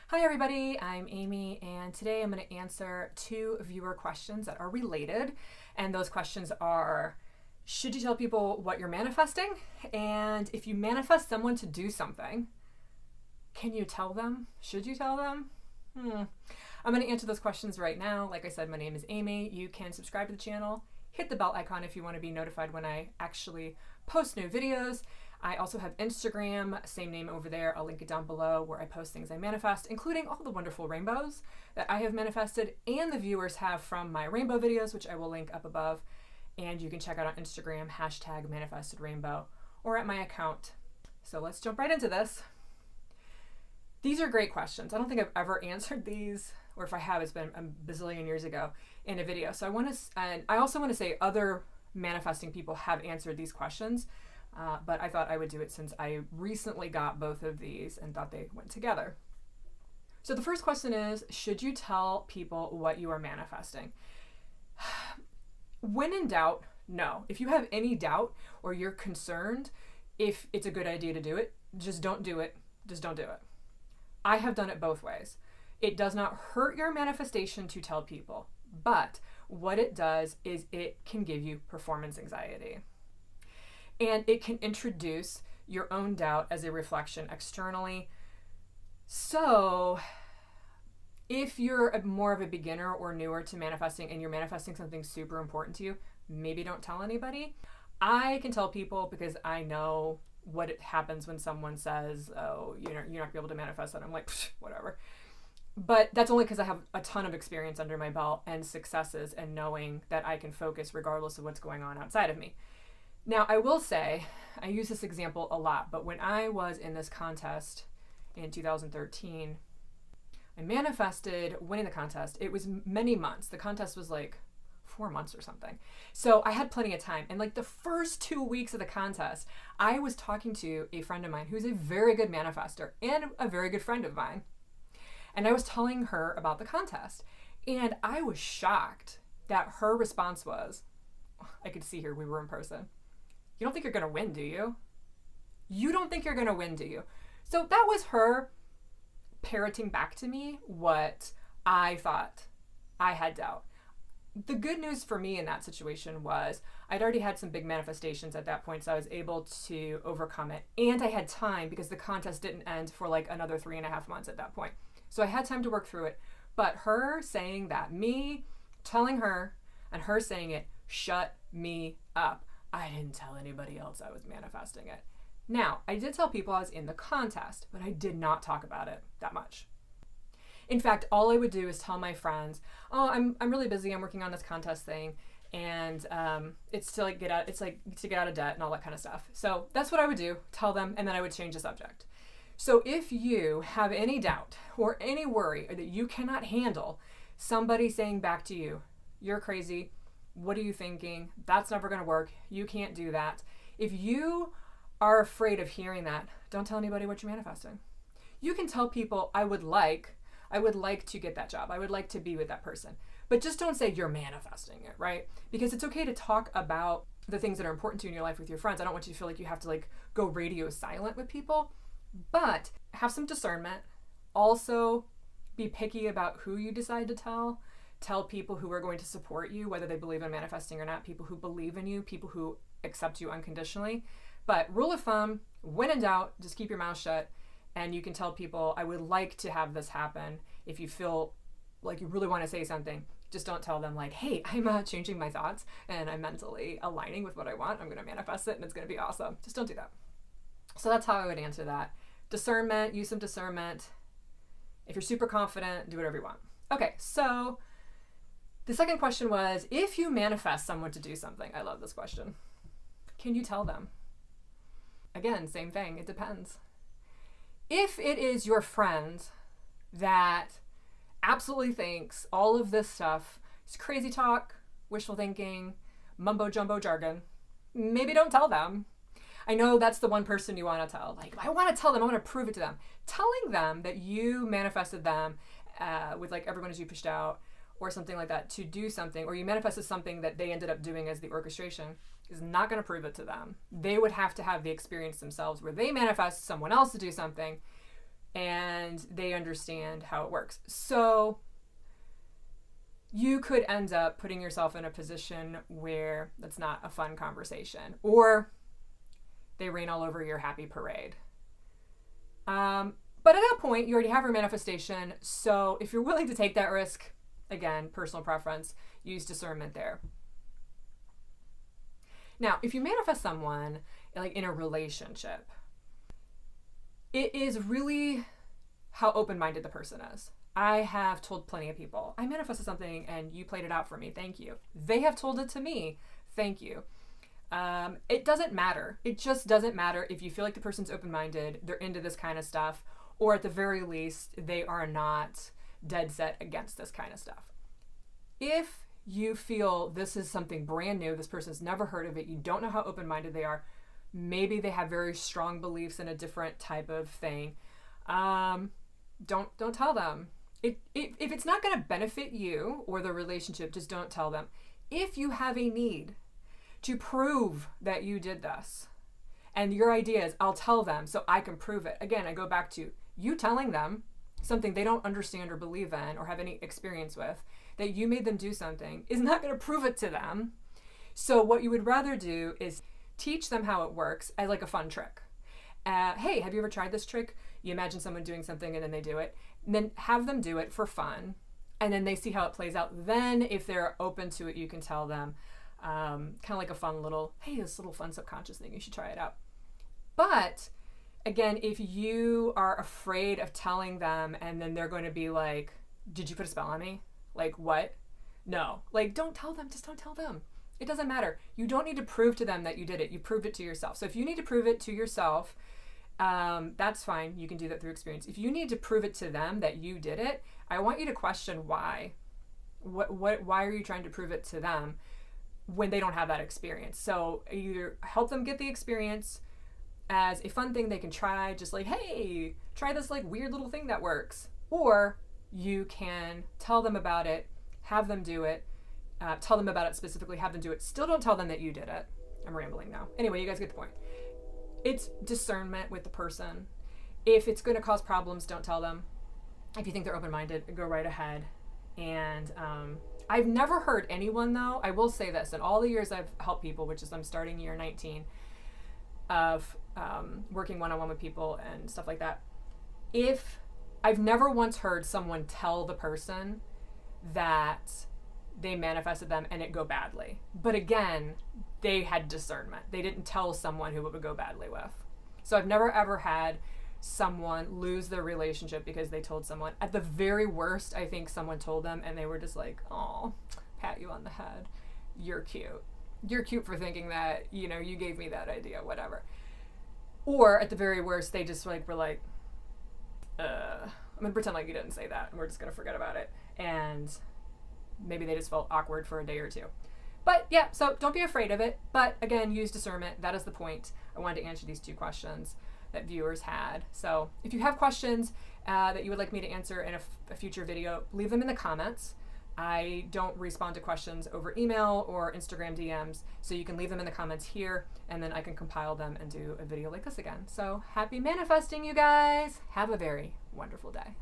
Hi everybody, I'm Amy, and today I'm going to answer two viewer questions that are related. And those questions are, should you tell people what you're manifesting? And if you manifest someone to do something, can you tell them? Should you tell them? I'm going to answer those questions right now. Like I said, my name is Amy. You can subscribe to the channel, hit the bell icon if you want to be notified when I actually post new videos. I also have Instagram, same name over there. I'll link it down below, where I post things I manifest, including all the wonderful rainbows that I have manifested and the viewers have from my rainbow videos, which I will link up above. And you can check out on Instagram, #manifestedrainbow, or at my account. So let's jump right into this. These are great questions. I don't think I've ever answered these, or if I have, it's been a bazillion years ago in a video. So I also want to say other manifesting people have answered these questions. But I thought I would do it since I recently got both of these and thought they went together. So the first question is, should you tell people what you are manifesting? When in doubt, no. If you have any doubt or you're concerned if it's a good idea to do it, just don't do it. Just don't do it. I have done it both ways. It does not hurt your manifestation to tell people, but what it does is it can give you performance anxiety. And it can introduce your own doubt as a reflection externally. So if you're more of a beginner or newer to manifesting and you're manifesting something super important to you, maybe don't tell anybody. I can tell people because I know what happens when someone says, oh, you're not going to be able to manifest that. I'm like, whatever. But that's only because I have a ton of experience under my belt and successes and knowing that I can focus regardless of what's going on outside of me. Now, I will say, I use this example a lot, but when I was in this contest in 2013, I manifested winning the contest. It was many months. The contest was like 4 months or something. So I had plenty of time. And like the first 2 weeks of the contest, I was talking to a friend of mine who's a very good manifester and a very good friend of mine. And I was telling her about the contest. And I was shocked that her response was, I could see her, we were in person. You don't think you're going to win, do you? You don't think you're going to win, do you? So that was her parroting back to me what I thought I had doubt. The good news for me in that situation was I'd already had some big manifestations at that point, so I was able to overcome it. And I had time because the contest didn't end for like another 3.5 months at that point. So I had time to work through it. But her saying that, me telling her and her saying it, shut me up. I didn't tell anybody else I was manifesting it. Now, I did tell people I was in the contest, but I did not talk about it that much. In fact, all I would do is tell my friends, oh, I'm really busy, I'm working on this contest thing, and it's to get out of debt and all that kind of stuff. So that's what I would do, tell them, and then I would change the subject. So if you have any doubt or any worry or that you cannot handle somebody saying back to you, you're crazy, what are you thinking? That's never going to work. You can't do that. If you are afraid of hearing that, don't tell anybody what you're manifesting. You can tell people, I would like to get that job. I would like to be with that person. But just don't say you're manifesting it, right? Because it's okay to talk about the things that are important to you in your life with your friends. I don't want you to feel like you have to go radio silent with people, but have some discernment. Also, be picky about who you decide to tell. Tell people who are going to support you, whether they believe in manifesting or not, people who believe in you, people who accept you unconditionally. But rule of thumb, when in doubt, just keep your mouth shut. And you can tell people, I would like to have this happen. If you feel like you really want to say something, just don't tell them like, hey, I'm changing my thoughts and I'm mentally aligning with what I want. I'm going to manifest it and it's going to be awesome. Just don't do that. So that's how I would answer that. Discernment, use some discernment. If you're super confident, do whatever you want. Okay, so the second question was, if you manifest someone to do something, I love this question, can you tell them? Again, same thing, it depends. If it is your friend that absolutely thinks all of this stuff is crazy talk, wishful thinking, mumbo jumbo jargon, maybe don't tell them. I know that's the one person you want to tell. Like, I want to tell them, I want to prove it to them. Telling them that you manifested them with everyone as you pushed out, or something like that, to do something, or you manifested something that they ended up doing as the orchestration, is not going to prove it to them. They would have to have the experience themselves where they manifest someone else to do something and they understand how it works. So you could end up putting yourself in a position where that's not a fun conversation, or they rain all over your happy parade. But at that point, you already have your manifestation. So if you're willing to take that risk, again, personal preference, use discernment there. Now, if you manifest someone like in a relationship, it is really how open-minded the person is. I have told plenty of people, I manifested something and you played it out for me. Thank you. They have told it to me. Thank you. It doesn't matter. It just doesn't matter if you feel like the person's open-minded, they're into this kind of stuff, or at the very least, they are not dead set against this kind of stuff. If you feel this is something brand new, this person's never heard of it, you don't know how open-minded they are, maybe they have very strong beliefs in a different type of thing, don't tell them. If it's not going to benefit you or the relationship, just don't tell them. If you have a need to prove that you did this, and your idea is, I'll tell them so I can prove it. Again, I go back to you telling them something they don't understand or believe in or have any experience with, that you made them do something, is not going to prove it to them. So what you would rather do is teach them how it works as like a fun trick. Hey, have you ever tried this trick? You imagine someone doing something and then they do it. And then have them do it for fun. And then they see how it plays out. Then if they're open to it, you can tell them, kind of like a fun little, hey, this little fun subconscious thing, you should try it out. But again, if you are afraid of telling them and then they're going to be like, did you put a spell on me? Like, what? No. Like, don't tell them. Just don't tell them. It doesn't matter. You don't need to prove to them that you did it. You proved it to yourself. So if you need to prove it to yourself, that's fine. You can do that through experience. If you need to prove it to them that you did it, I want you to question why. Why are you trying to prove it to them when they don't have that experience? So either help them get the experience as a fun thing they can try, just like, hey, try this like weird little thing that works. Or you can tell them about it, have them do it, tell them about it specifically, have them do it. Still don't tell them that you did it. I'm rambling now. Anyway, you guys get the point. It's discernment with the person. If it's going to cause problems, don't tell them. If you think they're open-minded, go right ahead. And I've never heard anyone, though, I will say this, in all the years I've helped people, which is I'm starting year 19 of working one-on-one with people and stuff like that, if I've never once heard someone tell the person that they manifested them and it go badly. But again, they had discernment. They didn't tell someone who it would go badly with. So I've never ever had someone lose their relationship because they told someone. At the very worst, I think someone told them and they were just like, oh, pat you on the head. You're cute. You're cute for thinking that, you know, you gave me that idea, whatever. Or at the very worst, they just like were like, I'm gonna pretend like you didn't say that and we're just gonna forget about it. And maybe they just felt awkward for a day or two. But yeah, so don't be afraid of it. But again, use discernment. That is the point. I wanted to answer these two questions that viewers had. So if you have questions that you would like me to answer in a future video, leave them in the comments. I don't respond to questions over email or Instagram DMs, so you can leave them in the comments here, and then I can compile them and do a video like this again. So happy manifesting, you guys. Have a very wonderful day.